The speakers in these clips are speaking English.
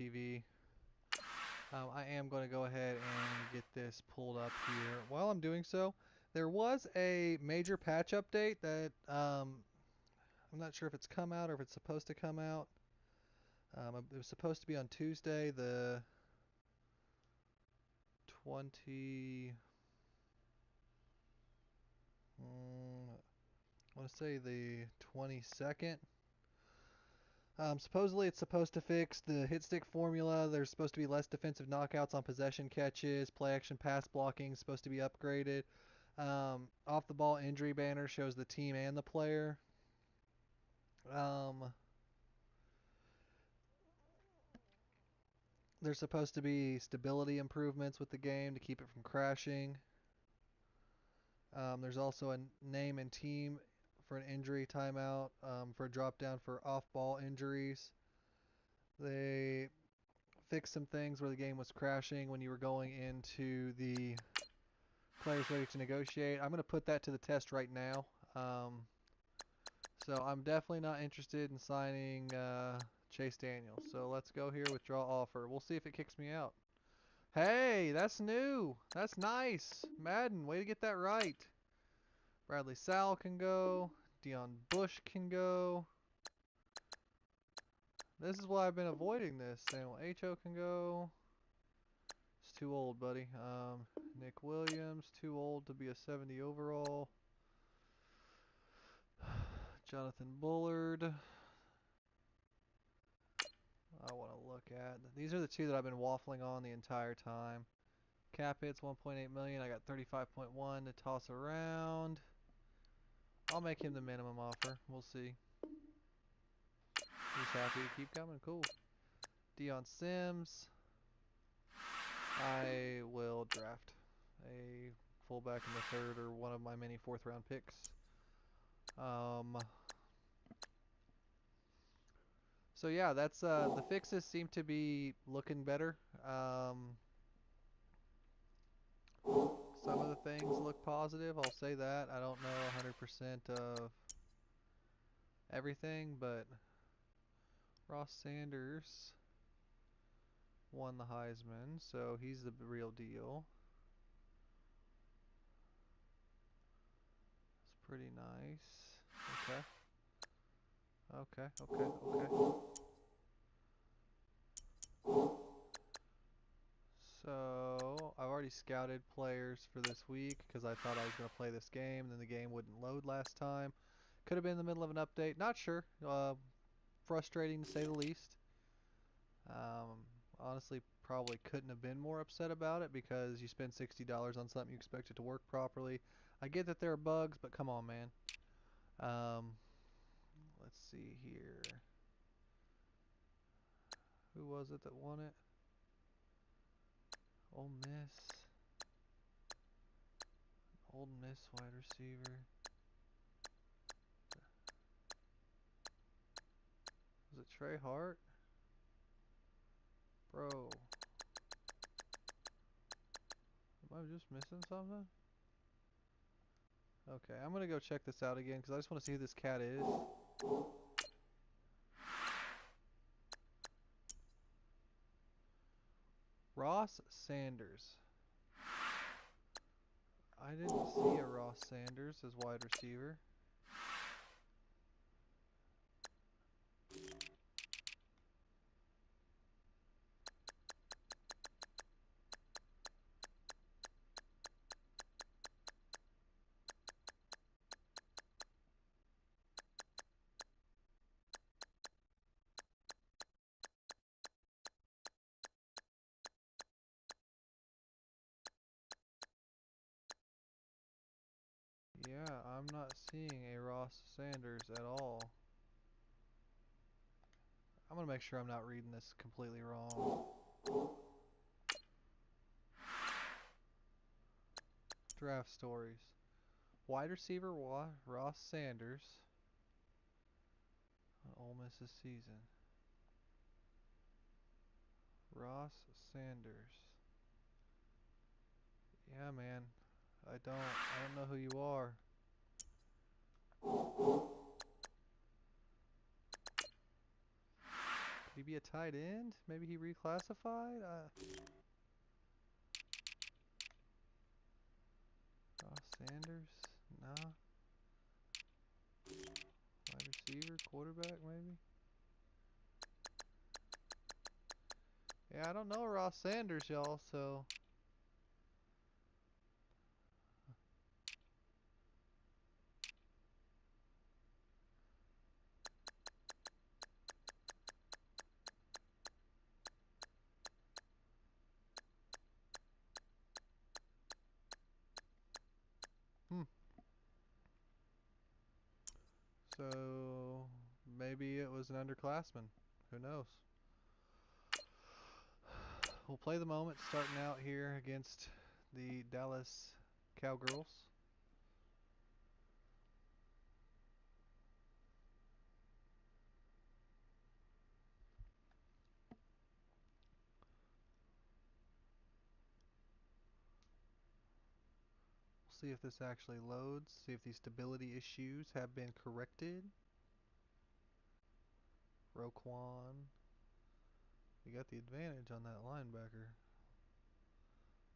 RKTv. I am going to go ahead and get this pulled up here. While I'm doing so, there was a major patch update that I'm not sure if it's come out or if it's supposed to come out. It was supposed to be on Tuesday, the 20. I want to say the 22nd. Supposedly it's supposed to fix the hit stick formula. There's supposed to be less defensive knockouts on possession catches. Play action pass blocking is supposed to be upgraded. Off the ball injury banner shows the team and the player. There's supposed to be stability improvements with the game to keep it from crashing. There's also a name and team for an injury timeout, for a drop down for off ball injuries. They fixed some things where the game was crashing when you were going into the players ready to negotiate. I'm going to put that to the test right now. So I'm definitely not interested in signing Chase Daniels. So let's go here, withdraw offer. We'll see if it kicks me out. Hey, that's new. That's nice. Madden, way to get that right. Bradley Sowell can go. Dion Bush can go. This is why I've been avoiding this. Samuel H.O. can go. It's too old, buddy. Nick Williams, too old to be a 70 overall. Jonathan Bullard. I want to look at. These are the two that I've been waffling on the entire time. Cap hits 1.8 million. I got 35.1 to toss around. I'll make him the minimum offer. We'll see. He's happy to keep coming. Cool. Dion Sims. I will draft a fullback in the third or one of my many fourth round picks. So yeah, that's the fixes seem to be looking better. Some of the things look positive, I'll say that. I don't know 100% of everything, but Ross Sanders won the Heisman, so he's the real deal. It's pretty nice. Okay. Okay. So, I've already scouted players for this week because I thought I was going to play this game, and then the game wouldn't load last time. Could have been in the middle of an update. Not sure. Frustrating to say the least. Honestly, probably couldn't have been more upset about it because you spend $60 on something you expect it to work properly. I get that there are bugs, but come on, man. Let's see here. Who was it that won it? Ole Miss. Ole Miss wide receiver. Was it Trey Hart? Bro. Am I just missing something? Okay, I'm gonna go check this out again because I just want to see who this cat is. Ross Sanders. I didn't see a Ross Sanders as wide receiver. Yeah, I'm not seeing a Ross Sanders at all. I'm gonna make sure I'm not reading this completely wrong. Draft stories. Wide receiver Ross Sanders on Ole Miss's season. Ross Sanders. Yeah, man. I don't know who you are. Could he be a tight end? Maybe he reclassified? Ross Sanders? Nah. Wide receiver? Quarterback, maybe? Yeah, I don't know Ross Sanders, y'all, so... So, maybe it was an underclassman. Who knows? We'll play the moment starting out here against the Dallas Cowgirls. We'll see if this actually loads, see if these stability issues have been corrected. Roquan. We got the advantage on that linebacker.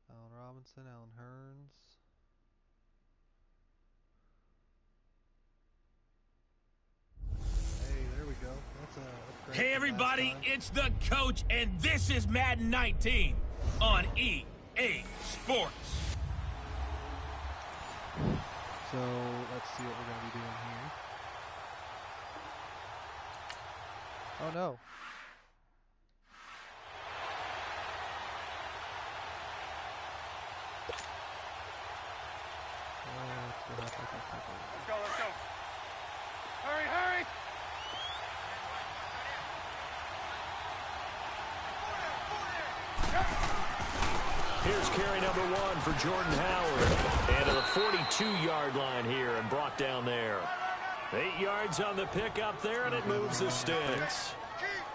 Allen Robinson, Allen Hearns. Hey, there we go. That's a upgrade. Hey everybody, it's the coach, and this is Madden 19 on EA Sports. So let's see what we're going to be doing here. Oh no. Let's go. Hurry! Here's carry number 1 for Jordan Howard. And to the 42-yard line here and brought down there. 8 yards on the pickup there, and it moves the sticks.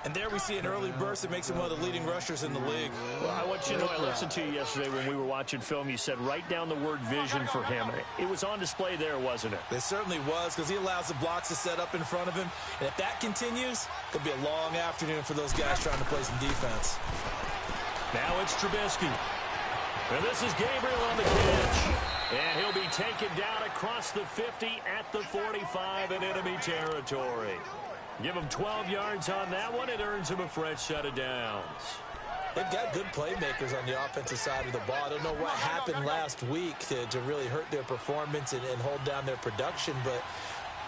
And there we see an early burst that makes him one of the leading rushers in the league. Well, I want you to know, I listened to you yesterday when we were watching film. You said write down the word vision for him. It was on display there, wasn't it? It certainly was, because he allows the blocks to set up in front of him. And if that continues, it could be a long afternoon for those guys trying to play some defense. Now it's Trubisky. And this is Gabriel on the catch. And he'll be taken down across the 50 at the 45 in enemy territory. Give him 12 yards on that one. It earns him a fresh set of downs. They've got good playmakers on the offensive side of the ball. I don't know what happened last week to really hurt their performance and hold down their production, but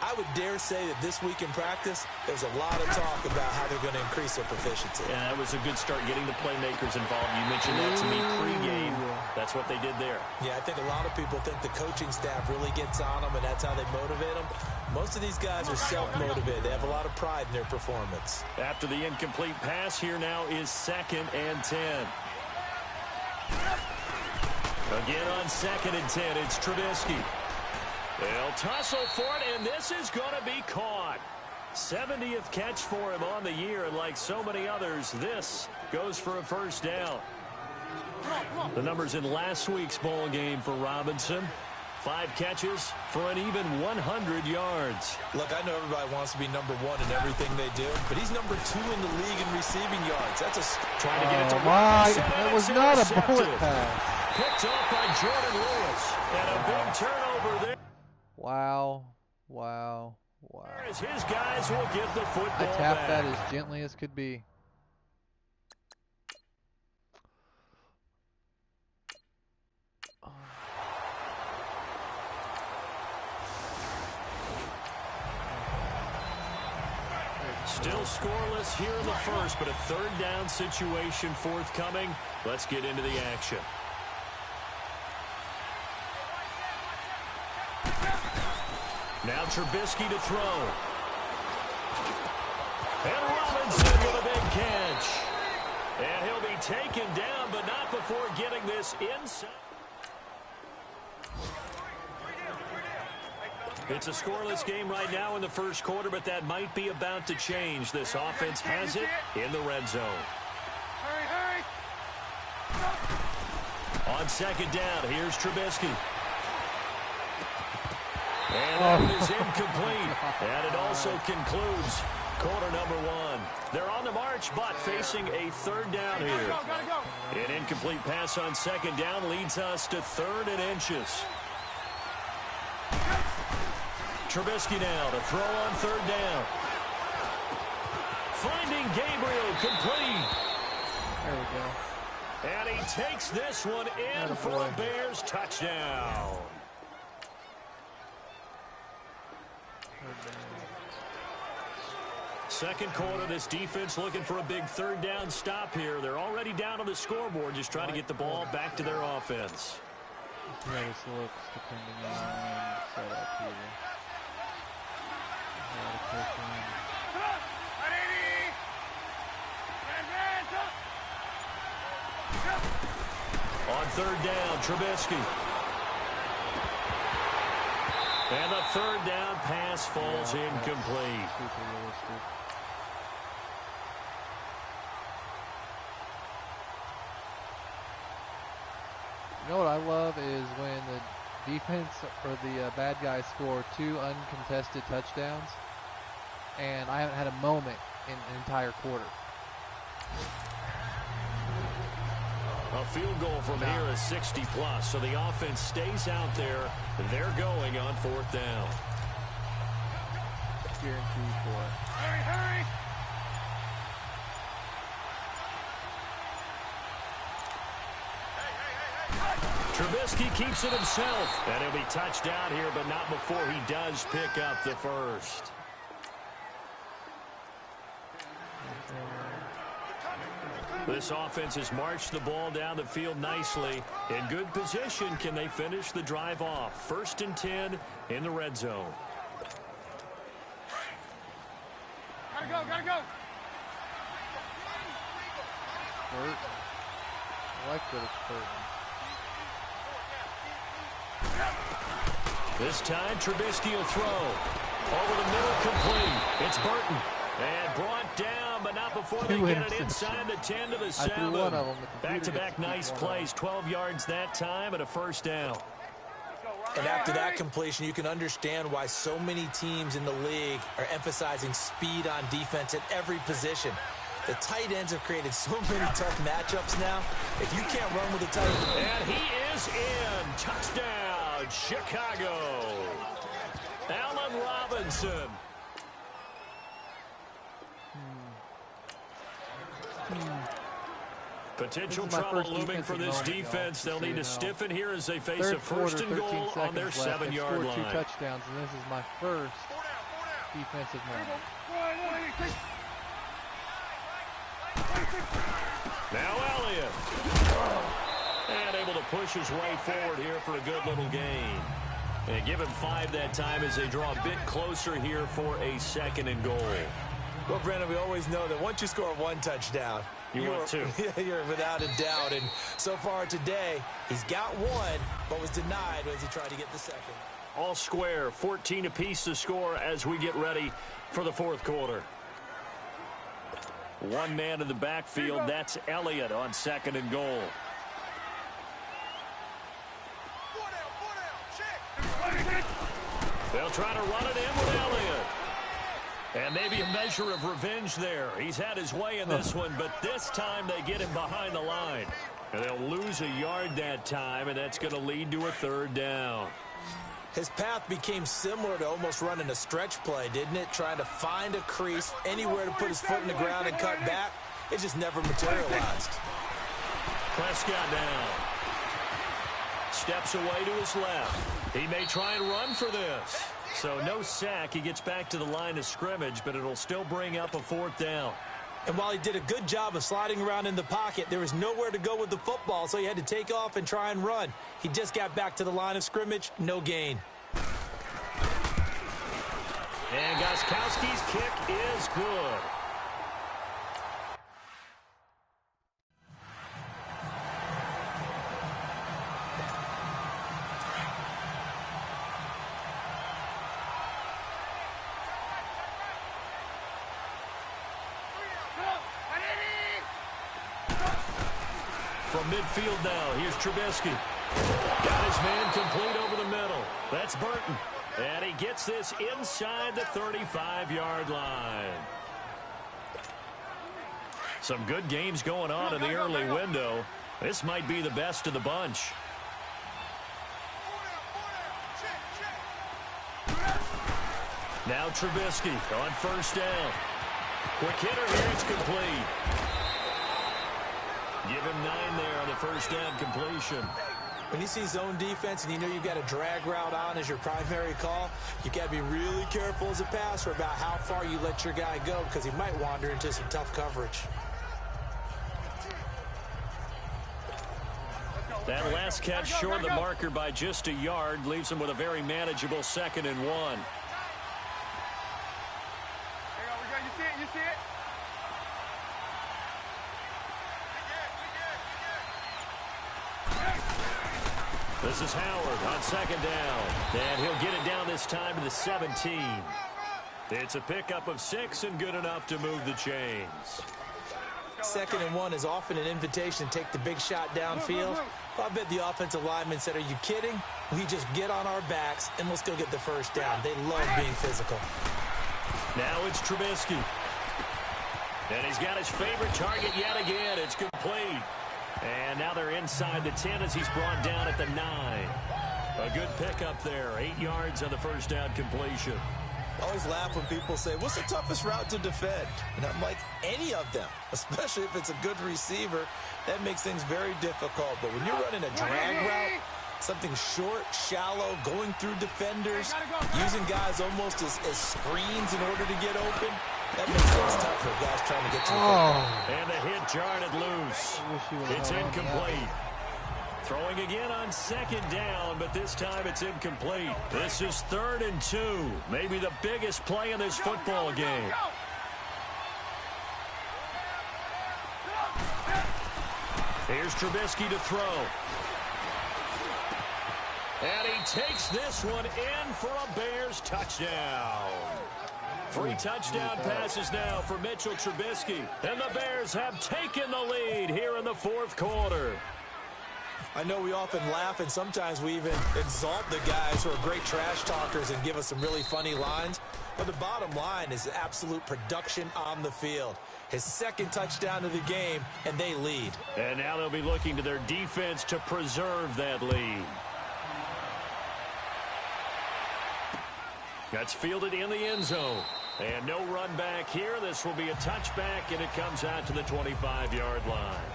I would dare say that this week in practice, there's a lot of talk about how they're going to increase their proficiency. Yeah, that was a good start getting the playmakers involved. You mentioned that to me pregame. That's what they did there. Yeah, I think a lot of people think the coaching staff really gets on them, and that's how they motivate them. Most of these guys are self-motivated. They have a lot of pride in their performance. After the incomplete pass, here now is 2nd and 10. Again on 2nd and 10, it's Trubisky. They'll tussle for it, and this is going to be caught. 70th catch for him on the year, and like so many others, this goes for a first down. The numbers in last week's ball game for Robinson. 5 catches for an even 100 yards. Look, I know everybody wants to be number 1 in everything they do, but he's number 2 in the league in receiving yards. That's trying to get it to that was not a bullet pass. Picked off by Jordan Lewis, and a big turnover there. Wow. As his guys will get the football I tapped back. that as gently as could be. Still scoreless here in the first, but a 3rd down situation forthcoming. Let's get into the action. Now Trubisky to throw. And Robinson with a big catch. And he'll be taken down, but not before getting this inside. It's a scoreless game right now in the first quarter, but that might be about to change. This offense has it in the red zone. Hurry! On 2nd down, here's Trubisky. And that is incomplete. And it also concludes quarter number one. They're on the march, but facing a third down here. Gotta go. An incomplete pass on second down leads us to 3rd and inches. Trubisky now to throw on 3rd down. Finding Gabriel complete. There we go. And he takes this one in for a Bears touchdown. Second quarter, this defense looking for a big 3rd down stop here. They're already down on the scoreboard, just trying to get the ball back to their offense. See how this looks depending on setup here. On 3rd down, Trubisky. And the 3rd down pass falls incomplete. Super realistic. You know what I love is when the defense or the bad guys score 2 uncontested touchdowns, and I haven't had a moment in an entire quarter. A field goal from here is 60-plus, so the offense stays out there. They're going on 4th down. Guaranteed for it. Hurry, hurry. Trubisky keeps it himself, and he'll be touched out here, but not before he does pick up the first. This offense has marched the ball down the field nicely. In good position, can they finish the drive off? 1st and 10 in the red zone. Gotta go, gotta go. Burton. I like that it's Burton. This time, Trubisky will throw. Over the middle, complete. It's Burton. And brought down, but not before they get it inside the 10 to the 7. Back-to-back nice plays. 12 yards that time and a 1st down. And after that completion, you can understand why so many teams in the league are emphasizing speed on defense at every position. The tight ends have created so many tough matchups now. If you can't run with the tight end. And he is in. Touchdown, Chicago. Allen Robinson. Potential trouble looming for this defense. They'll need to stiffen here as they face a 1st and goal on their 7-yard line. 2 touchdowns, and this is my first defensive moment. Now Elliott. And able to push his way forward here for a good little gain. And give him 5 that time as they draw a bit closer here for a 2nd and goal. Well, Brandon, we always know that once you score 1 touchdown, want 2. You're without a doubt. And so far today, he's got 1, but was denied as he tried to get the 2nd. All square, 14 apiece to score as we get ready for the 4th quarter. 1 man in the backfield. That's Elliott on 2nd and goal. They'll try to run it in with Elliott. And maybe a measure of revenge there. He's had his way in this one, but this time they get him behind the line. And they'll lose a yard that time, and that's going to lead to a 3rd down. His path became similar to almost running a stretch play, didn't it? Trying to find a crease, anywhere to put his foot in the ground and cut back. It just never materialized. Prescott down. Steps away to his left. He may try and run for this. So no sack. He gets back to the line of scrimmage, but it'll still bring up a 4th down. And while he did a good job of sliding around in the pocket, there was nowhere to go with the football, so he had to take off and try and run. He just got back to the line of scrimmage, no gain. And Gostkowski's kick is good. From midfield now, here's Trubisky. Got his man complete over the middle. That's Burton. And he gets this inside the 35-yard line. Some good games going on in the early window. This might be the best of the bunch. Now Trubisky on first down. Quick hitter here, it's complete. Give him 9 there on the first down completion. When you see zone defense and you know you've got a drag route on as your primary call, you got to be really careful as a passer about how far you let your guy go because he might wander into some tough coverage. That last catch short of the marker by just a yard leaves him with a very manageable 2nd and 1. You see it? This is Howard on 2nd down. And he'll get it down this time to the 17. It's a pickup of 6 and good enough to move the chains. 2nd and 1 is often an invitation to take the big shot downfield. Well, I bet the offensive lineman said, are you kidding? We just get on our backs and let's go get the first down. They love being physical. Now it's Trubisky. And he's got his favorite target yet again. It's complete. And now they're inside the 10 as he's brought down at the 9. A good pickup there. 8 yards on the first down completion. I always laugh when people say, what's the toughest route to defend? And I'm like, any of them, especially if it's a good receiver. That makes things very difficult. But when you're running a drag route, something short, shallow, going through defenders, using guys almost as screens in order to get open, that makes things tough for guys trying to get to the football. And the hit jarred it loose. It's incomplete. Throwing again on 2nd down, but this time it's incomplete. This is 3rd and 2. Maybe the biggest play in this football game. Here's Trubisky to throw. And he takes this one in for a Bears touchdown. 3 touchdown passes now for Mitchell Trubisky. And the Bears have taken the lead here in the 4th quarter. I know we often laugh and sometimes we even exalt the guys who are great trash talkers and give us some really funny lines. But the bottom line is absolute production on the field. His 2nd touchdown of the game, and they lead. And now they'll be looking to their defense to preserve that lead. That's fielded in the end zone. And no run back here. This will be a touchback, and it comes out to the 25-yard line.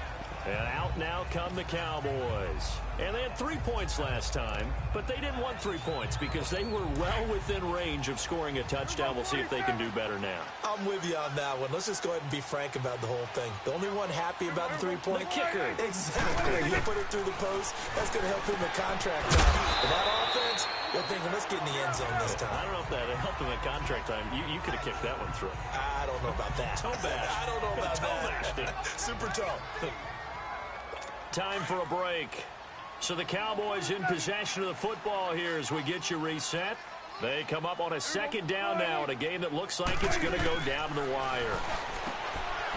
And out now come the Cowboys. And they had 3 points last time, but they didn't want 3 points because they were well within range of scoring a touchdown. We'll see if they can do better now. I'm with you on that one. Let's just go ahead and be frank about the whole thing. The only one happy about the 3-point kicker. Exactly. You put it through the post. That's going to help him the contract time. And that offense, you're thinking, let's get in the end zone this time. I don't know if that helped him at contract time. You could have kicked that one through. I don't know about that. Toe bash. I don't know about that. Super toe. Time for a break. So the Cowboys in possession of the football here as we get you reset. They come up on a 2nd down now in a game that looks like it's going to go down to the wire.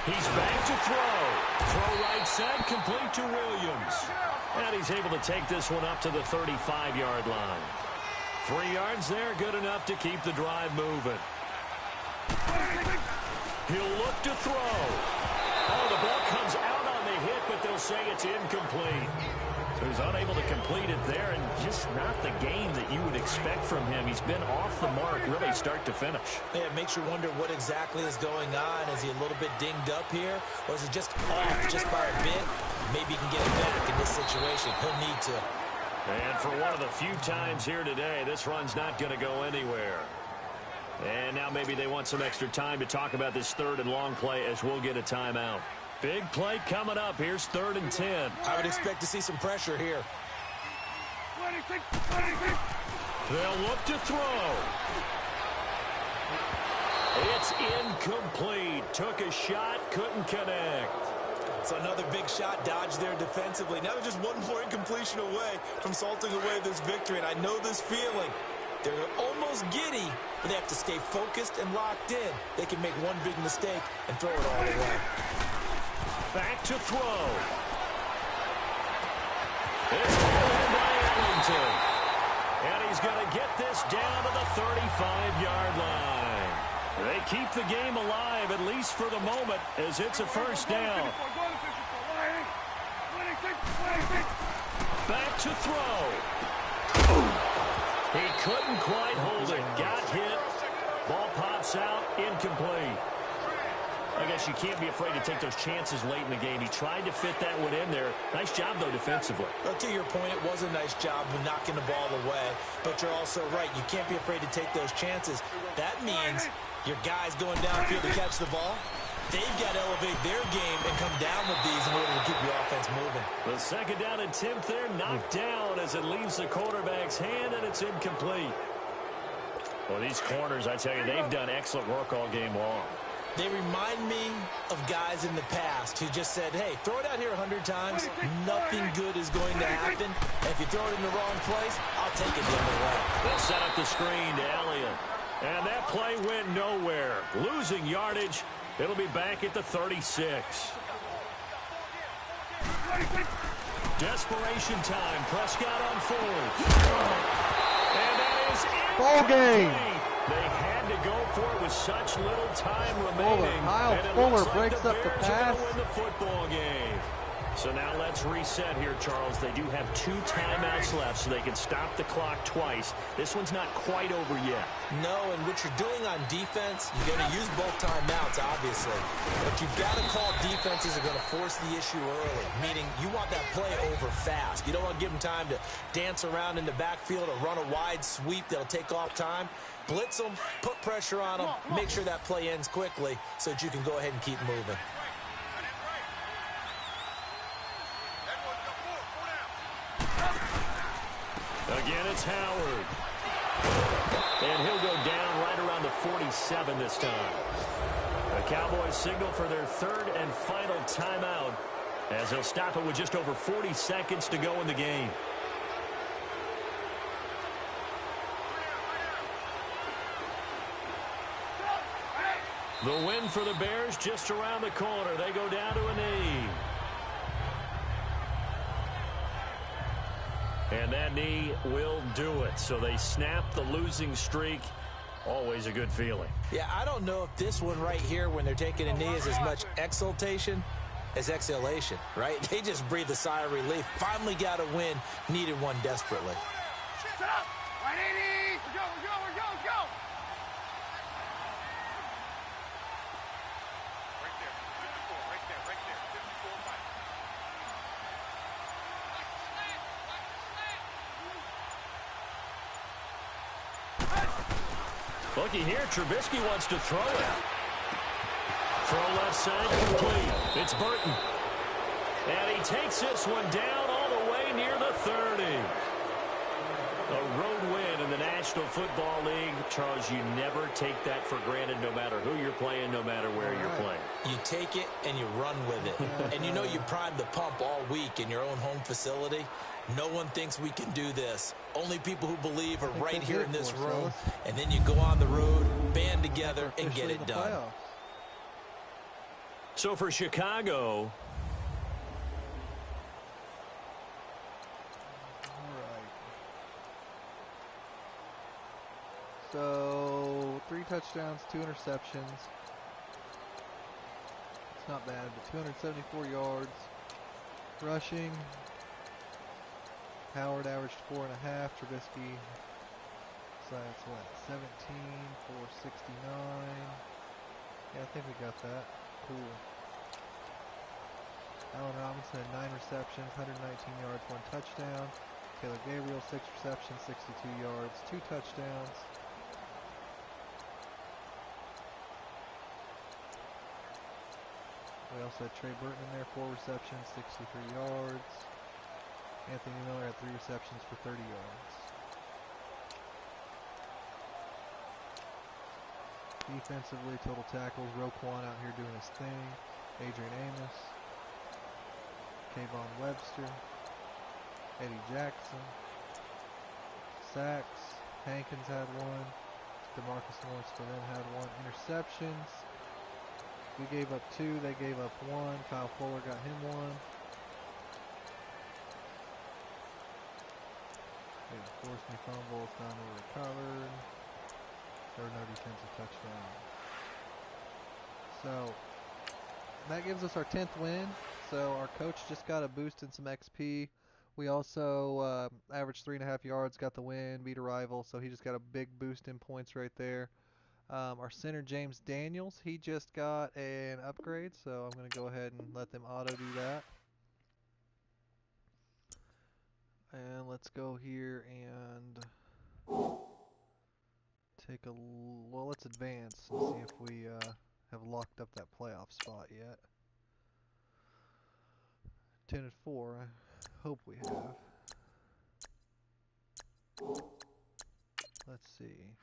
He's back to throw. Throw right side, complete to Williams. And he's able to take this one up to the 35-yard line. 3 yards there, good enough to keep the drive moving. He'll look to throw. Oh, the ball comes out on the hit, but they'll say it's incomplete. So he's unable to complete it there, and just not the game that you would expect from him. He's been off the mark really start to finish. Yeah, it makes you wonder what exactly is going on. Is he a little bit dinged up here, or is it just off just by a bit? Maybe he can get it back in this situation. He'll need to. And for one of the few times here today, this run's not going to go anywhere. And now maybe they want some extra time to talk about this 3rd and long play as we'll get a timeout. Big play coming up. Here's 3rd and 10. I would expect to see some pressure here. They'll look to throw. It's incomplete. Took a shot, couldn't connect. So another big shot dodged there defensively. Now they're just one more incompletion away from salting away this victory. And I know this feeling. They're almost giddy, but they have to stay focused and locked in. They can make one big mistake and throw it all away. Back to throw. It's in by Ellington. And he's going to get this down to the 35-yard line. They keep the game alive, at least for the moment, as it's a first down. Back to throw. He couldn't quite hold it. Got hit. Ball pops out. Incomplete. I guess you can't be afraid to take those chances late in the game. He tried to fit that one in there. Nice job, though, defensively. Well, to your point, it was a nice job of knocking the ball away. But you're also right. You can't be afraid to take those chances. That means your guys going downfield to catch the ball, they've got to elevate their game and come down with these in order to keep your offense moving. The second down attempt there knocked down as it leaves the quarterback's hand, and it's incomplete. Well, these corners, I tell you, they've done excellent work all game long. They remind me of guys in the past who just said, hey, throw it out here 100 times. Nothing good is going to happen. And if you throw it in the wrong place, I'll take it the other way. They'll set up the screen to Elliott. And that play went nowhere. Losing yardage. It'll be back at the 36. Desperation time. Prescott on fourth. And that is it. Ball game. They had to go for it with such little time remaining. Fuller breaks up the pass. Win the football game. So now let's reset here, Charles. They do have 2 timeouts left, so they can stop the clock twice. This one's not quite over yet. No, and what you're doing on defense, you're going to use both timeouts, obviously. But you've got to call defenses that are going to force the issue early, meaning you want that play over fast. You don't want to give them time to dance around in the backfield or run a wide sweep that'll take off time. Blitz them, put pressure on them, make sure that play ends quickly so that you can go ahead and keep moving. Again, it's Howard. And he'll go down right around the 47 this time. The Cowboys signal for their 3rd and final timeout as they'll stop it with just over 40 seconds to go in the game. The win for the Bears just around the corner. They go down to a knee. And that knee will do it. So they snap the losing streak. Always a good feeling. Yeah, I don't know if this one right here when they're taking a knee is as much exultation as exhalation, right? They just breathe a sigh of relief. Finally got a win. Needed one desperately. Shut up! Right, Andy! We're go, we're go, we're go, let's go! Right there, 54, right there, 54, right. Looky here, Trubisky wants to throw it. Throw left side, complete. It's Burton. And he takes this one down all the way near the 30. A road win in the National Football League. Charles, you never take that for granted no matter who you're playing, no matter where you're playing. You take it and you run with it. And you know you primed the pump all week in your own home facility. No one thinks we can do this. Only people who believe are right here in this room. And then you go on the road, band together, and get it done. So for Chicago, so 3 touchdowns, 2 interceptions. It's not bad, but 274 yards. Rushing. Howard averaged 4.5. Trubisky, so that's what, 17 for 69. Yeah, I think we got that. Cool. Allen Robinson had 9 receptions, 119 yards, 1 touchdown. Taylor Gabriel, 6 receptions, 62 yards, 2 touchdowns. We also had Trey Burton in there, 4 receptions, 63 yards. Anthony Miller had 3 receptions for 30 yards. Defensively, total tackles, Roquan out here doing his thing. Adrian Amos. Kayvon Webster. Eddie Jackson. Sacks. Hankins had 1. DeMarcus Lawrence for them had 1. Interceptions. We gave up 2. They gave up 1. Kyle Fuller got him 1. Forced me fumbles, time recovered. There were no defensive touchdowns. So that gives us our 10th win. So our coach just got a boost in some XP. We also averaged 3.5 yards, got the win, beat a rival. So he just got a big boost in points right there. Our center, James Daniels, he just got an upgrade. So I'm going to go ahead and let them auto do that. And let's go here and take a well. Let's advance and see if we have locked up that playoff spot yet. 10-4. I hope we have. Let's see.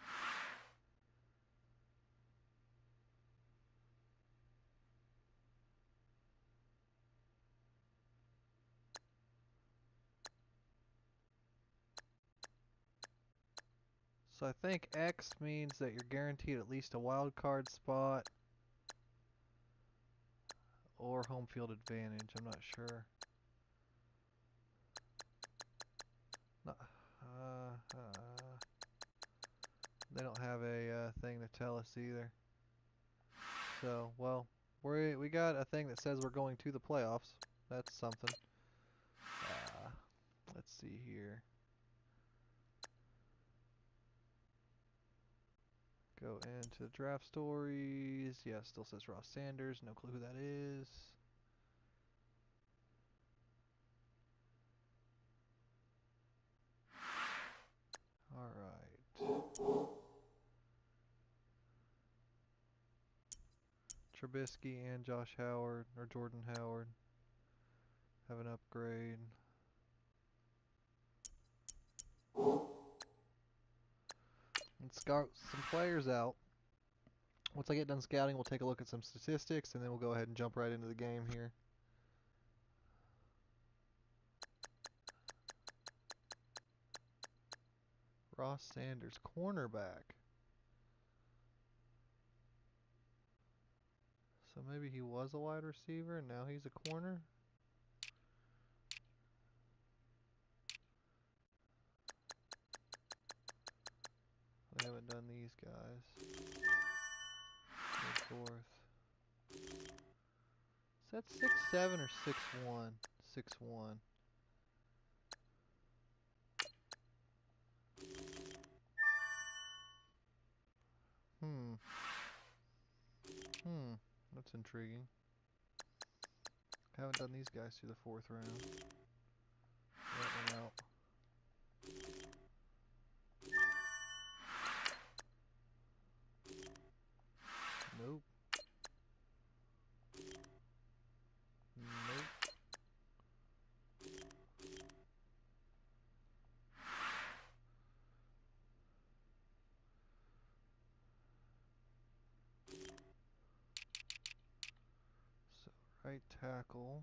So I think X means that you're guaranteed at least a wild card spot or home field advantage. I'm not sure. No, they don't have a thing to tell us either. So, well, we got a thing that says we're going to the playoffs. That's something. Let's see here. Go into draft stories. Yeah, still says Ross Sanders. No clue who that is. Alright. Trubisky and Josh Howard, or Jordan Howard, have an upgrade. Let's scout some players out. Once I get done scouting, we'll take a look at some statistics, and then we'll go ahead and jump right into the game here. Ross Sanders, cornerback. So maybe he was a wide receiver, and now he's a corner? We haven't done these guys. Fourth. Is that 6'7" or 6'1"? 6'1". That's intriguing. Haven't done these guys through the 4th round. That one out. Nope. Nope. So, right tackle.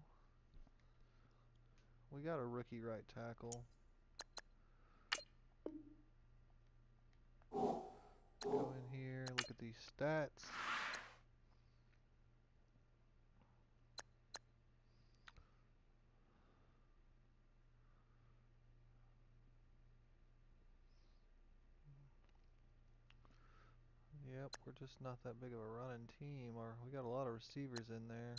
We got a rookie right tackle. Go in here, look at these stats. Yep, we're just not that big of a running team, or we got a lot of receivers in there.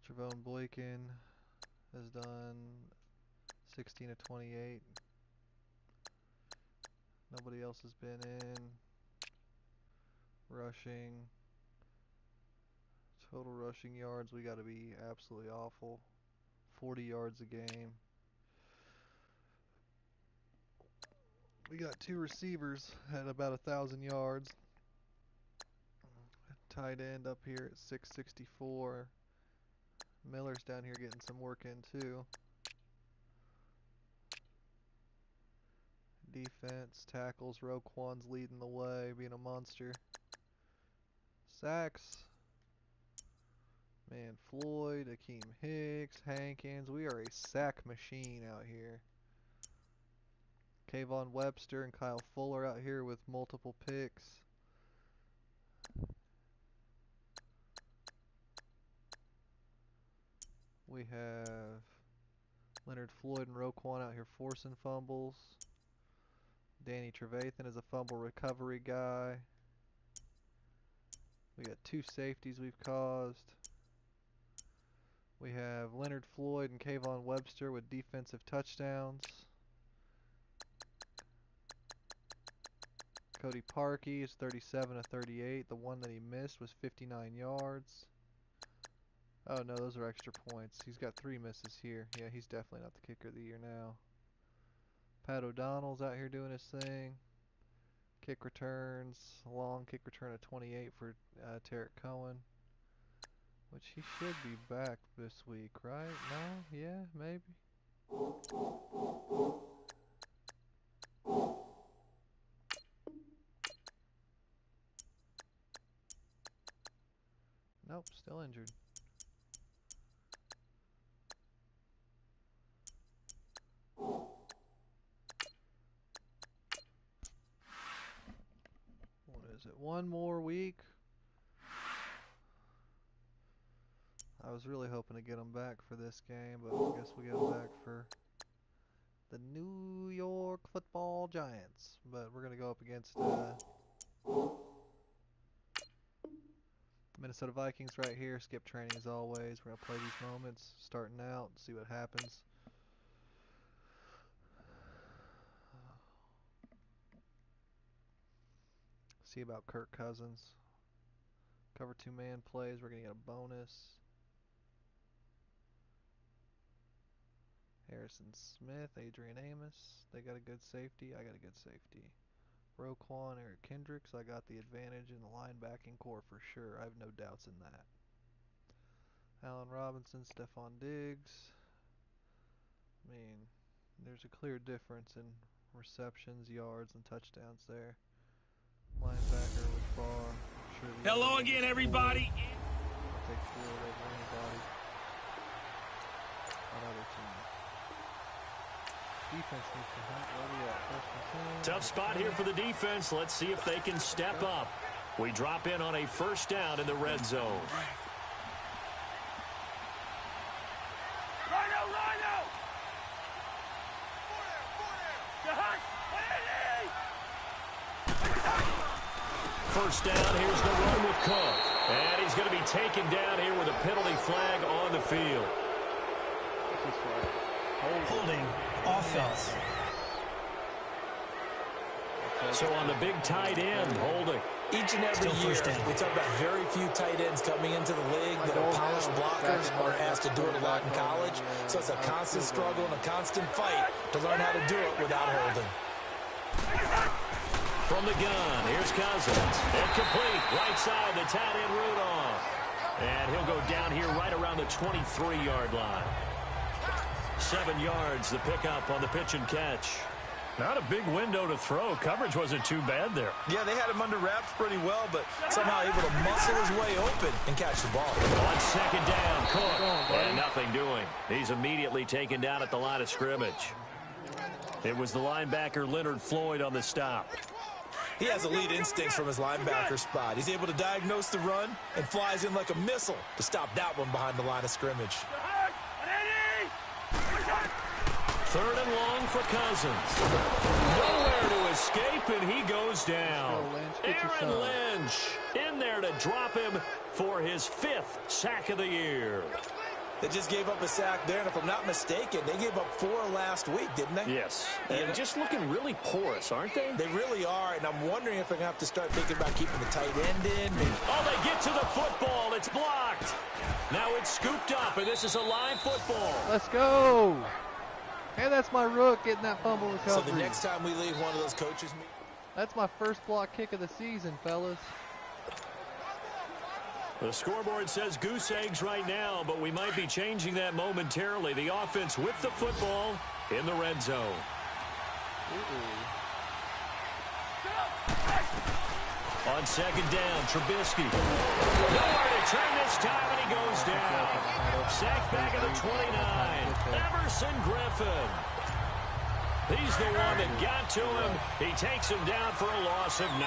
Trevone Boykin has done 16 of 28. Nobody else has been in. Rushing. Total rushing yards, we got to be absolutely awful. 40 yards a game. We got 2 receivers at about 1,000 yards. Tight end up here at 664. Miller's down here getting some work in too. Defense, tackles, Roquan's leading the way, being a monster. Sacks. Man, Floyd, Akeem Hicks, Hankins. We are a sack machine out here. Kayvon Webster and Kyle Fuller out here with multiple picks. We have Leonard Floyd and Roquan out here forcing fumbles. Danny Trevathan is a fumble recovery guy. We got 2 safeties we've caused. We have Leonard Floyd and Kayvon Webster with defensive touchdowns. Cody Parkey is 37 of 38. The one that he missed was 59 yards. Oh no, those are extra points. He's got 3 misses here. Yeah, he's definitely not the kicker of the year now. Pat O'Donnell's out here doing his thing. Kick returns, a long kick return of 28 for Tarek Cohen, which he should be back this week, right? No? Yeah, maybe. Nope, still injured. What is it? 1 more week? I was really hoping to get him back for this game, but I guess we got him back for the New York Football Giants. But we're going to go up against Minnesota Vikings right here. Skip training as always. We're going to play these moments starting out, see what happens. See about Kirk Cousins. Cover 2-man plays. We're going to get a bonus. Harrison Smith, Adrian Amos. They got a good safety. I got a good safety. Roquan, Eric Kendricks. I got the advantage in the linebacking core for sure. I have no doubts in that. Allen Robinson, Stephon Diggs. I mean, there's a clear difference in receptions, yards, and touchdowns there. Linebacker with Barr. Sure. Hello again, everybody. I'll take Floyd over anybody on other teams. Defense needs to hunt. Where we at? First and 10. Tough spot here for the defense. Let's see if they can step up. We drop in on a first down in the red zone. Rhino, Rhino! The hunt! First down, here's the run with Cook. And he's going to be taken down here with a penalty flag on the field. Holding offense. So on the big tight end, holding. Each and every year, we talk about very few tight ends coming into the league that are polished blockers or asked to do it a lot in college. So it's a constant struggle and a constant fight to learn how to do it without holding. From the gun, here's Cousins. Incomplete, right side, the tight end Rudolph. And he'll go down here right around the 23-yard line. 7 yards, the pickup on the pitch and catch. Not a big window to throw. Coverage wasn't too bad there. Yeah, they had him under wraps pretty well, but somehow able to muscle his way open and catch the ball. On second down, Cook. And nothing doing. He's immediately taken down at the line of scrimmage. It was the linebacker Leonard Floyd on the stop. He has elite instincts from his linebacker spot. He's able to diagnose the run and flies in like a missile to stop that one behind the line of scrimmage. Third and long for Cousins. Nowhere to escape, and he goes down. Aaron Lynch in there to drop him for his 5th sack of the year. They just gave up a sack there, and if I'm not mistaken, they gave up 4 last week, didn't they? Yes, and just looking really porous, aren't they? They really are, and I'm wondering if they're going to have to start thinking about keeping the tight end in. Maybe. Oh, they get to the football. It's blocked. Now it's scooped up, and this is a live football. Let's go. Hey, that's my rook getting that fumble recovery. So the next time we leave one of those coaches' meetings. That's my first block kick of the season, fellas. The scoreboard says goose eggs right now, but we might be changing that momentarily. The offense with the football in the red zone. On second down, Trubisky. Nowhere to turn this time, and he goes down. Sacked back at the 29. Everson Griffin. He's the one that got to him. He takes him down for a loss of 9.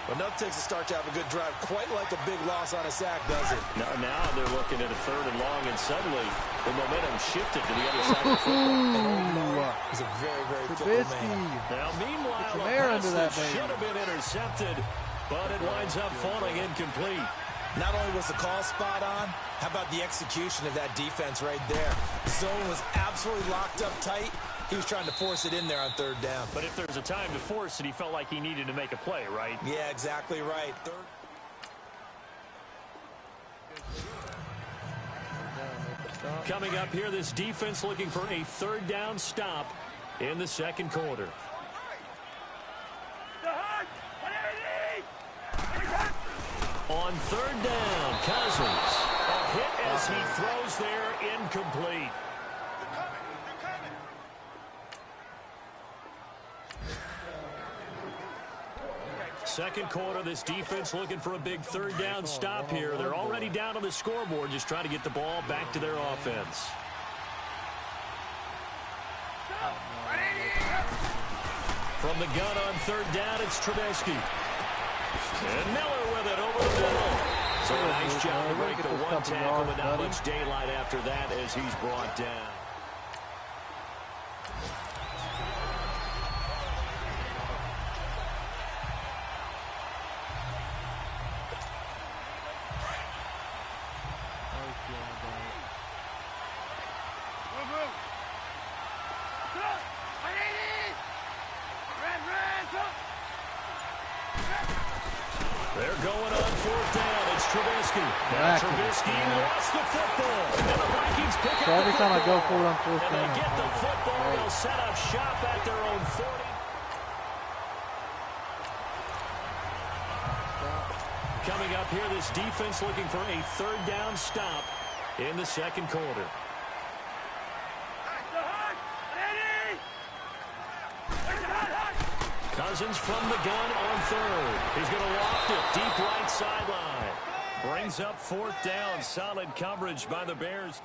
Well, nothing takes a start to have a good drive, quite like a big loss on a sack, does it? Now they're looking at a 3rd and long, and suddenly the momentum shifted to the other side of the football. He's a very, very fickle man. Now, meanwhile, some a air pass under that that should have been intercepted, but it winds up falling incomplete. Not only was the call spot on, how about the execution of that defense right there? Zone was absolutely locked up tight. He was trying to force it in there on 3rd down. But if there's a time to force it, he felt like he needed to make a play, right? Yeah, exactly right. Coming up here, this defense looking for a 3rd down stop in the 2nd quarter. On 3rd down, Cousins. A hit as he throws there, incomplete. Second quarter, this defense looking for a big 3rd down stop here. They're already down on the scoreboard, just trying to get the ball back to their offense. From the gun on 3rd down, it's Trubisky. And Miller with it over the middle. So a nice job to break the 1 tackle, but not much daylight after that as he's brought down. They're going on 4th down. It's Trubisky. Now Trubisky lost the football. And the Vikings pick up the every time I go for it on 4th down. down, And they get the football. They'll set up shop at their own 40. Coming up here, this defense looking for a 3rd down stop in the 2nd quarter. Cousins from the gun on 3rd. He's going to loft it deep right sideline. Brings up 4th down. Solid coverage by the Bears.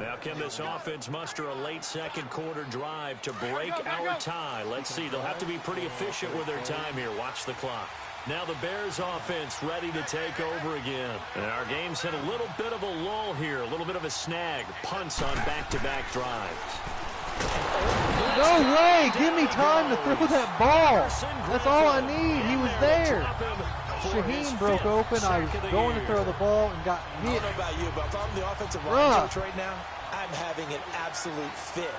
Now can this offense muster a late 2nd quarter drive to break our tie? Let's see. They'll have to be pretty efficient with their time here. Watch the clock. Now the Bears offense ready to take over again. And our game's hit a little bit of a lull here, a little bit of a snag. Punts on back-to-back drives. No way! Give me time to throw that ball. That's all I need. He was there. Shaheen broke open. I was going to throw the ball and got hit. I don't know about you, but if I'm the offensive line coach right now, I'm having an absolute fit.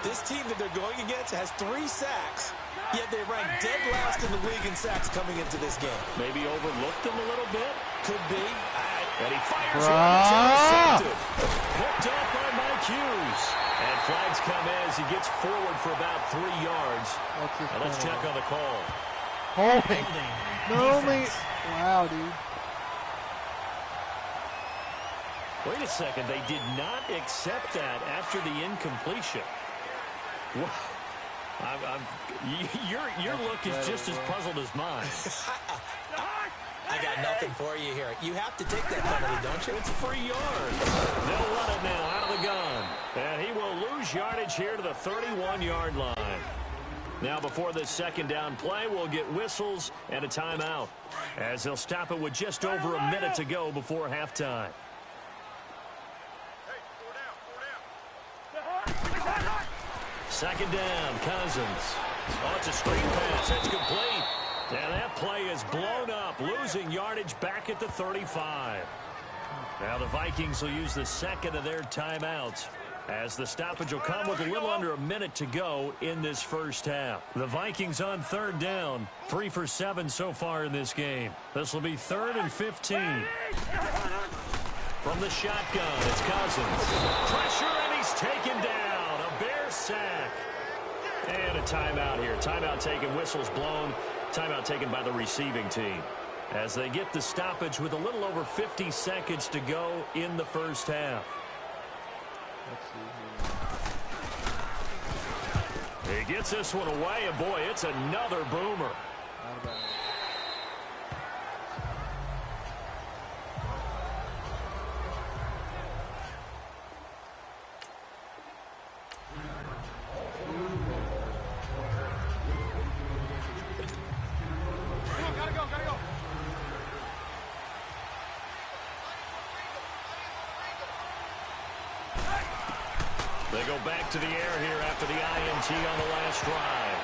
This team that they're going against has 3 sacks. Yet they rank dead last in the league in sacks coming into this game. Maybe overlooked them a little bit. Could be. And he fires it. Picked off by Mike Hughes. And flags come as he gets forward for about 3 yards. Now let's check on the call. Holding. Wow, dude. Wait a second. They did not accept that after the incompletion. Wow. Your look is just as puzzled as mine. I got nothing for you here. You have to take that penalty, don't you? It's 3 yards. They'll run it now out of the gun. And he will lose yardage here to the 31-yard line. Now before this 2nd down play, we'll get whistles and a timeout, as they'll stop it with just over a minute to go before halftime. Second down, Cousins. Oh, it's a screen pass. It's complete. And that play is blown up, losing yardage back at the 35. Now the Vikings will use the 2nd of their timeouts, as the stoppage will come with a little under a minute to go in this first half. The Vikings on 3rd down, 3 for 7 so far in this game. This will be 3rd and 15. From the shotgun, it's Cousins. Pressure, and he's taken down. A Bear sack. And a timeout here. Timeout taken, whistles blown. Timeout taken by the receiving team, as they get the stoppage with a little over 50 seconds to go in the first half. He gets this one away, and boy, it's another boomer. They go back to the air here after the INT on the last drive.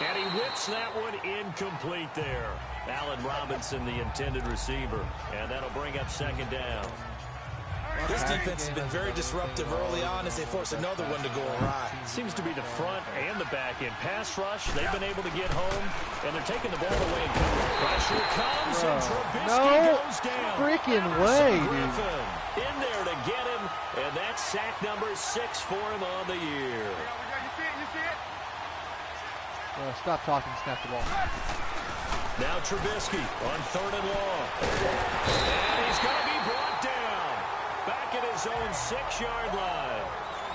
And he whips that one incomplete there. Allen Robinson, the intended receiver. And that'll bring up second down. This defense has been very disruptive early on as they force another one to go awry. Seems to be the front and the back end. Pass rush, they've been able to get home, and they're taking the ball away and cover. Pressure comes, and Trubisky goes down. Freaking way, Griffin in there to get him, and that's sack number 6 for him on the year. You see it? Stop talking, snap the ball. Now Trubisky on 3rd and long. And he's going to be brought down. Back at his own 6-yard line.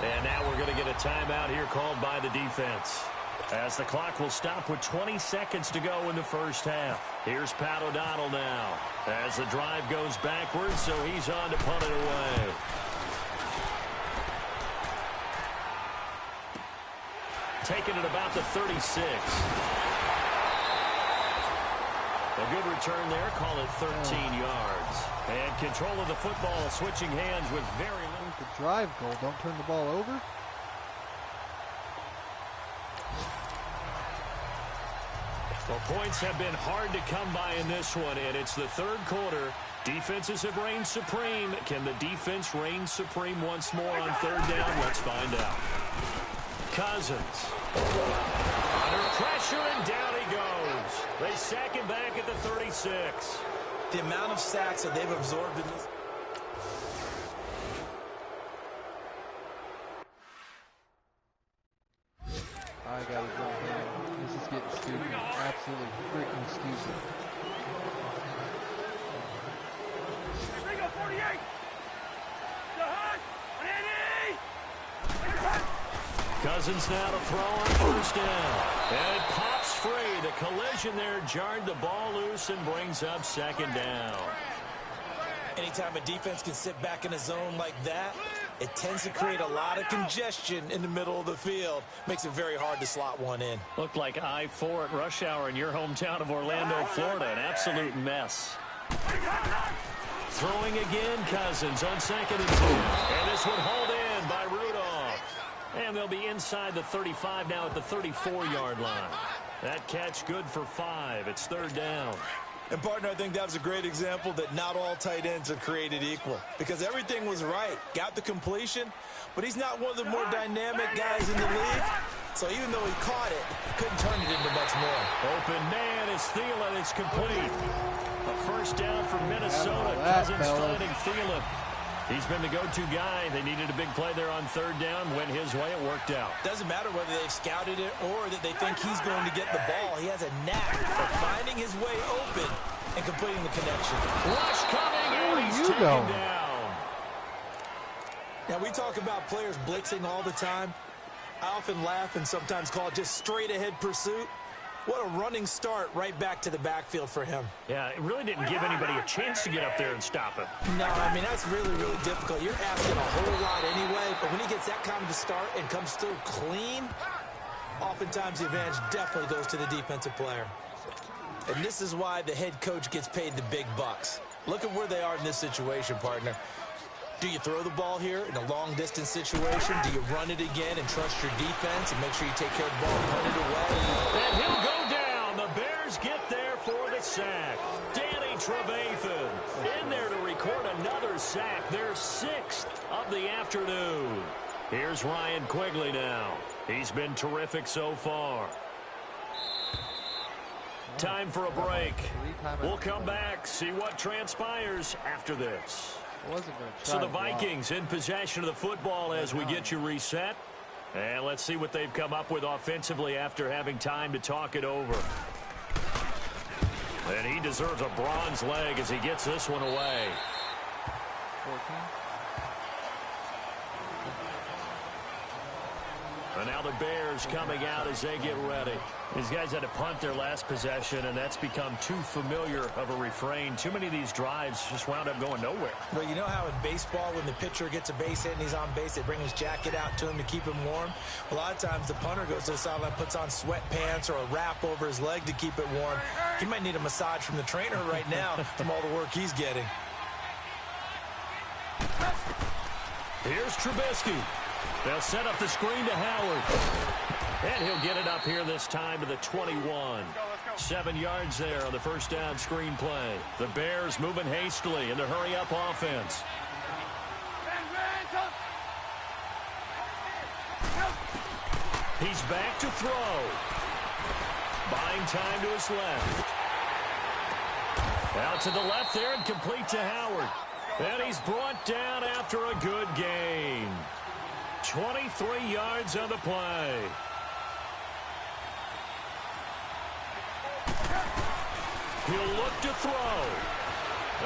And now we're going to get a timeout here called by the defense. As the clock will stop with 20 seconds to go in the first half. Here's Pat O'Donnell now. As the drive goes backwards, so he's on to punt it away. Taking it about the 36. A good return there. Call it 13 yards. And control of the football, switching hands with very little. The drive goal. Don't turn the ball over. Well, points have been hard to come by in this one, and it's the 3rd quarter. Defenses have reigned supreme. Can the defense reign supreme once more on 3rd down? Let's find out. Cousins. Under pressure, and down he goes. They sack him back at the 36. The amount of sacks that they've absorbed in this. I gotta jump in. This is getting stupid. Absolutely freaking stupid. Bring up 48. The hunt. Cousins now to throw on 1st down. And it pops free. The collision there jarred the ball loose and brings up 2nd down. Anytime a defense can sit back in a zone like that, it tends to create a lot of congestion in the middle of the field. Makes it very hard to slot one in. Looked like I-4 at rush hour in your hometown of Orlando, Florida. An absolute mess. Throwing again, Cousins on 2nd and 2. And this one hauled in by Rudolph. And they'll be inside the 35 now at the 34-yard line. That catch good for 5. It's 3rd down. And, partner, I think that was a great example that not all tight ends are created equal. Because everything was right. Got the completion, but he's not one of the more dynamic guys in the league. So even though he caught it, couldn't turn it into much more. Open man is Thielen. It's complete. A 1st down for Minnesota. Cousins finding Thielen. He's been the go-to guy. They needed a big play there on 3rd down. Went his way. It worked out. Doesn't matter whether they've scouted it or that they think he's going to get the ball. He has a knack for finding his way open and completing the connection. Rush coming, and he's taken down. Now, we talk about players blitzing all the time. I often laugh and sometimes call it just straight-ahead pursuit. What a running start right back to the backfield for him. Yeah, it really didn't give anybody a chance to get up there and stop him. No, I mean, that's really, really difficult. You're asking a whole lot anyway, but when he gets that kind of a start and comes through clean, oftentimes the advantage definitely goes to the defensive player. And this is why the head coach gets paid the big bucks. Look at where they are in this situation, partner. Do you throw the ball here in a long-distance situation? Do you run it again and trust your defense and make sure you take care of the ball and punt it away? And he'll go down. The Bears get there for the sack. Danny Trevathan in there to record another sack. Their 6th of the afternoon. Here's Ryan Quigley now. He's been terrific so far. Time for a break. We'll come back, see what transpires after this. So the Vikings in possession of the football as we get you reset. And let's see what they've come up with offensively after having time to talk it over. And he deserves a bronze leg as he gets this one away. 14. And now the Bears coming out as they get ready. These guys had to punt their last possession, and that's become too familiar of a refrain. Too many of these drives just wound up going nowhere. Well, you know how in baseball when the pitcher gets a base hit and he's on base, they bring his jacket out to him to keep him warm? A lot of times the punter goes to the sideline, puts on sweatpants or a wrap over his leg to keep it warm. He might need a massage from the trainer right now from all the work he's getting. Here's Trubisky. They'll set up the screen to Howard. And he'll get it up here this time to the 21. 7 yards there on the first down screen play. The Bears moving hastily in the hurry-up offense. He's back to throw. Buying time to his left. Out to the left there and complete to Howard. And he's brought down after a good gain. 23 yards on the play. He'll look to throw.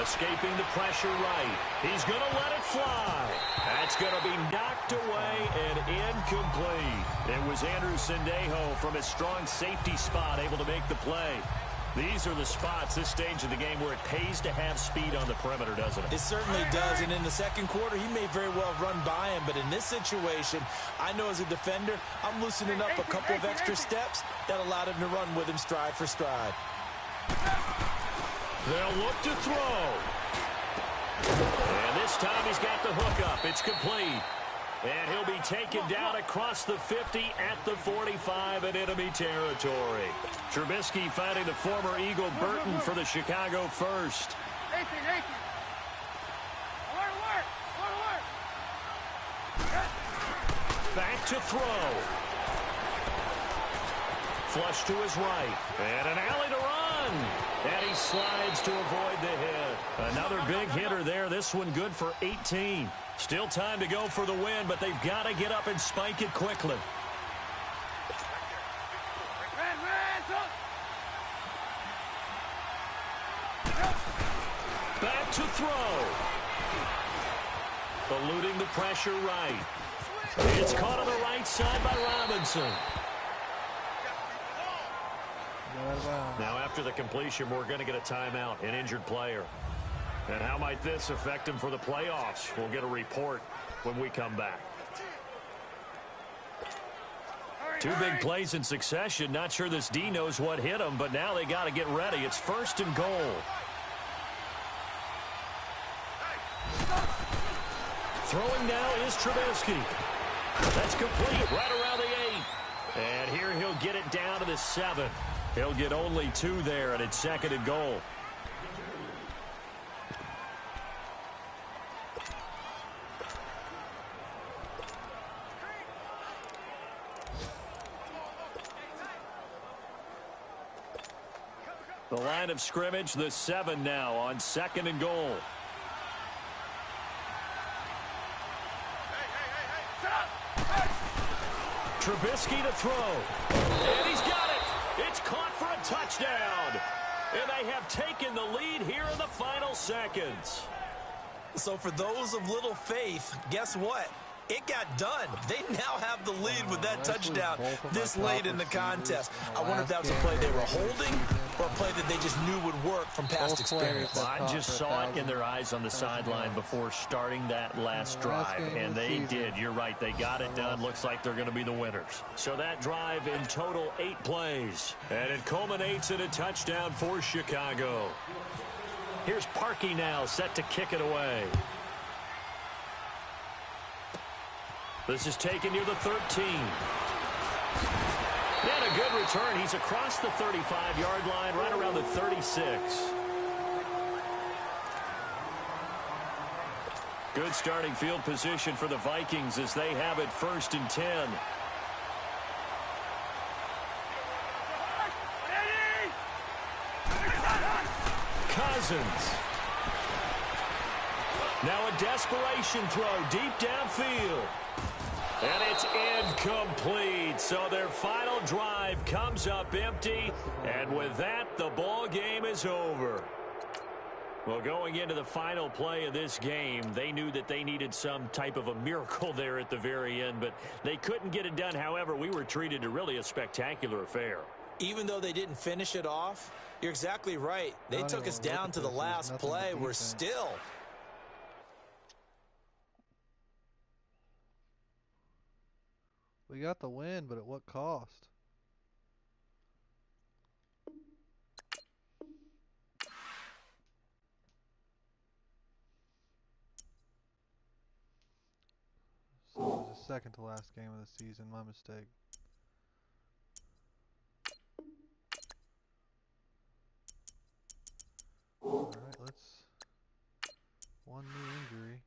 Escaping the pressure right. He's going to let it fly. That's going to be knocked away and incomplete. It was Andrew Sendejo from his strong safety spot able to make the play. These are the spots, this stage of the game, where it pays to have speed on the perimeter, doesn't it? It certainly does, and in the second quarter, he may very well run by him, but in this situation, I know as a defender, I'm loosening up a couple of extra steps that allowed him to run with him stride for stride. They'll look to throw. And this time he's got the hook up. It's complete. And he'll be taken down across the 50 at the 45 in enemy territory. Trubisky finding the former Eagle Burton for the Chicago first. Back to throw. Flush to his right. And an alley to run. And he slides to avoid the hit. Another big hitter there. This one good for 18. Still time to go for the win, but they've got to get up and spike it quickly. Back to throw. Eluding the pressure right. It's caught on the right side by Robinson. Now after the completion, we're going to get a timeout, an injured player. And how might this affect him for the playoffs? We'll get a report when we come back. Two big plays in succession. Not sure this D knows what hit him, but now they got to get ready. It's 1st and goal. Throwing now is Trubisky. That's complete right around the 8. And here he'll get it down to the 7. He'll get only 2 there, and it's 2nd and goal. The line of scrimmage, the 7 now on 2nd and goal. Trubisky to throw. And he's got it. It's caught for a touchdown. And they have taken the lead here in the final seconds. So for those of little faith, guess what? It got done. They now have the lead with that touchdown this late in the contest. I wonder if that was a play they were holding or a play that they just knew would work from past experience. I just saw it in their eyes on the sideline before starting that last drive, and they did. You're right. They got it done. Looks like they're going to be the winners. So that drive in total 8 plays, and it culminates in a touchdown for Chicago. Here's Parkey now set to kick it away. This is taken near the 13. And a good return. He's across the 35-yard line, right around the 36. Good starting field position for the Vikings as they have it 1st and 10. Cousins. Now a desperation throw deep downfield. And it's incomplete. So their final drive comes up empty. And with that, the ball game is over. Well, going into the final play of this game, they knew that they needed some type of a miracle there at the very end, but they couldn't get it done. However, we were treated to really a spectacular affair. Even though they didn't finish it off, you're exactly right. They took us down to the last play. We're still... We got the win, but at what cost? So it was a second to last game of the season. My mistake. Alright, let's... One new injury.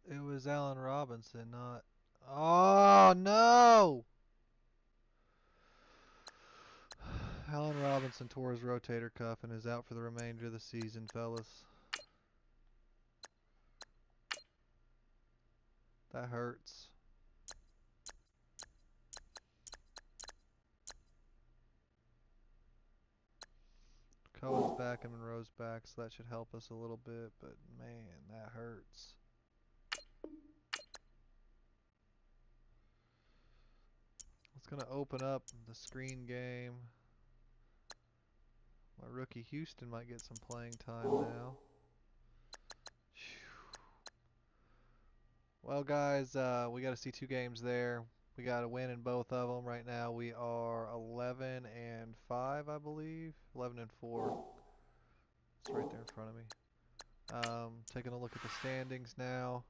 It was Allen Robinson, not... Oh, no! Allen Robinson tore his rotator cuff and is out for the remainder of the season, fellas. That hurts. Cohen's back and Monroe's back, so that should help us a little bit, but man, that hurts. It's going to open up the screen game. My rookie Houston might get some playing time now. Well, guys, we got to see 2 games there. We got to win in both of them. Right now, we are 11-5, I believe. 11-4. It's right there in front of me. Taking a look at the standings now.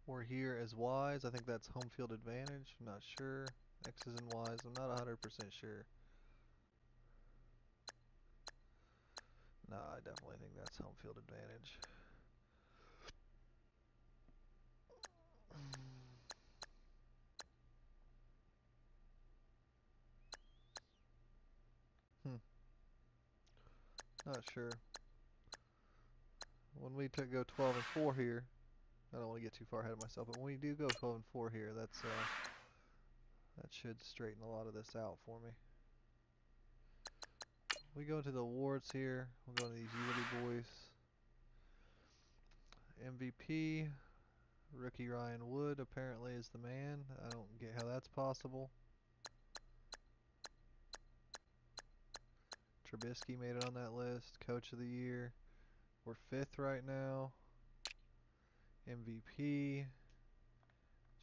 We're here as Y's. I think that's home field advantage. I'm not sure. X's and Y's. I'm not 100% sure. No, I definitely think that's home field advantage. Not sure. When we go 12-4 here, I don't want to get too far ahead of myself, but when we do go 12-4 here, that should straighten a lot of this out for me. We go into the awards here. We'll go to these Unity boys. MVP, rookie Ryan Wood apparently is the man. I don't get how that's possible. Trubisky made it on that list. Coach of the year. We're 5th right now. MVP.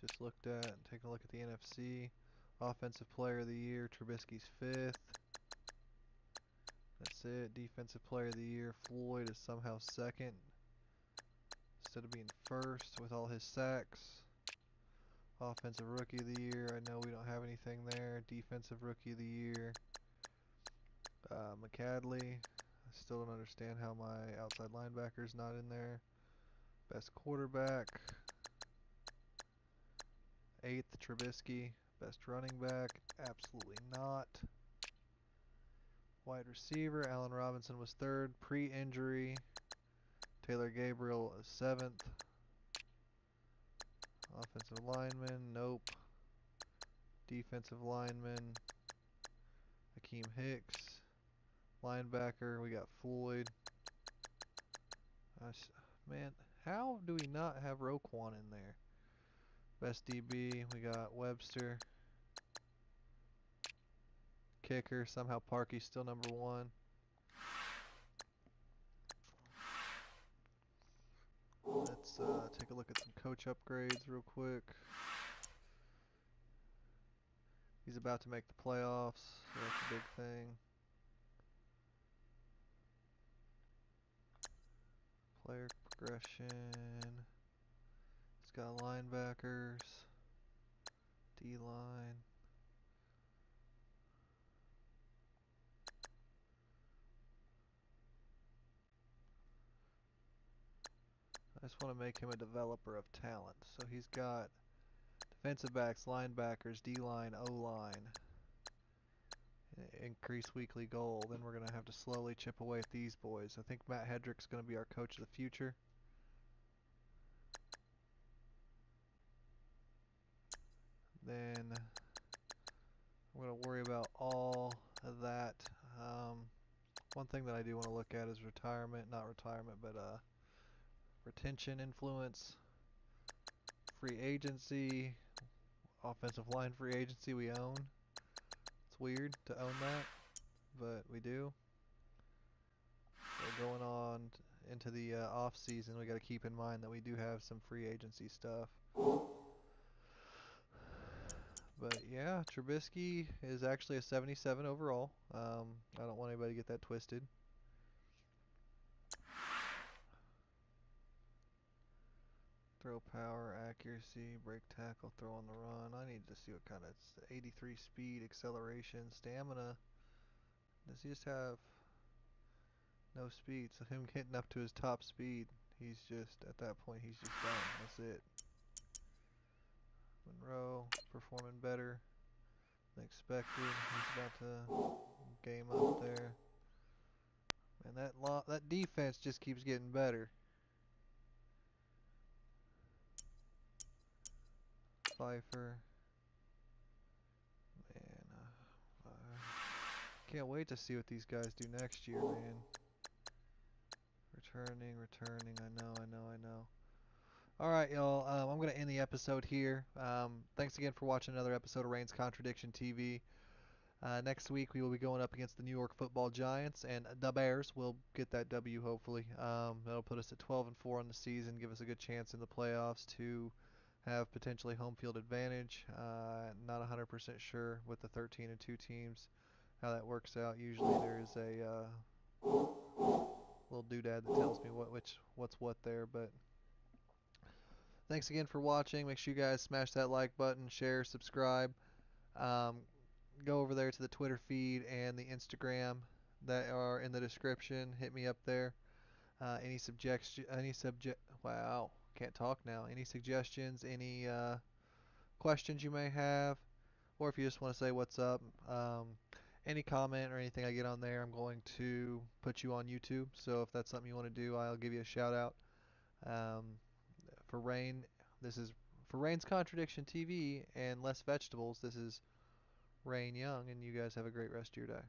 Just looked at and taking a look at the NFC. Offensive player of the year. Trubisky's 5th. That's it. Defensive player of the year. Floyd is somehow 2nd instead of being 1st with all his sacks. Offensive rookie of the year. I know we don't have anything there. Defensive rookie of the year. McCadley. I still don't understand how my outside linebacker's not in there. Best quarterback. 8th, Trubisky. Best running back. Absolutely not. Wide receiver. Allen Robinson was 3rd. Pre-injury. Taylor Gabriel is 7th. Offensive lineman. Nope. Defensive lineman. Hakeem Hicks. Linebacker, we got Floyd. Man, how do we not have Roquan in there? Best DB, we got Webster. Kicker, somehow Parkey's still number 1. Let's take a look at some coach upgrades real quick. He's about to make the playoffs, so that's a big thing. Player progression. It's got linebackers, D-line. I just want to make him a developer of talent. So he's got defensive backs, linebackers, D-line, O-line. Increase weekly goal. Then we're going to have to slowly chip away at these boys. I think Matt Hedrick's going to be our coach of the future. Then we're going to worry about all of that. One thing that I do want to look at is retirement. Not retirement, but retention influence. Free agency. Offensive line free agency we own. It's weird to own that, but we do. So going on into the off season, we got to keep in mind that we do have some free agency stuff. But yeah, Trubisky is actually a 77 overall. I don't want anybody to get that twisted. Throw power, accuracy, break tackle, throw on the run. I need to see what kind of 83 speed, acceleration, stamina. Does he just have no speed? So him getting up to his top speed, he's just, at that point, he's just done. That's it. Monroe, performing better than expected. He's about to game up there. And that defense just keeps getting better. Pfeiffer. Man, can't wait to see what these guys do next year, man. Returning. I know. Alright, y'all. I'm going to end the episode here. Thanks again for watching another episode of Raine's Contradiction TV. Next week, we will be going up against the New York Football Giants, and the Bears will get that W, hopefully. That'll put us at 12-4 in the season, give us a good chance in the playoffs to have potentially home field advantage. Not 100% sure with the 13-2 teams how that works out. Usually there's a little doodad that tells me what's what there, but thanks again for watching. Make sure you guys smash that like button, share, subscribe. Go over there to the Twitter feed and the Instagram that are in the description. Hit me up there. Any wow, can't talk now. Any suggestions, any questions you may have, or if you just want to say what's up, any comment or anything I get on there, I'm going to put you on YouTube. So if that's something you want to do, I'll give you a shout out. For Raine, this is for Raine's Contradiction TV and Less Vegetables. This is Raine Young, and you guys have a great rest of your day.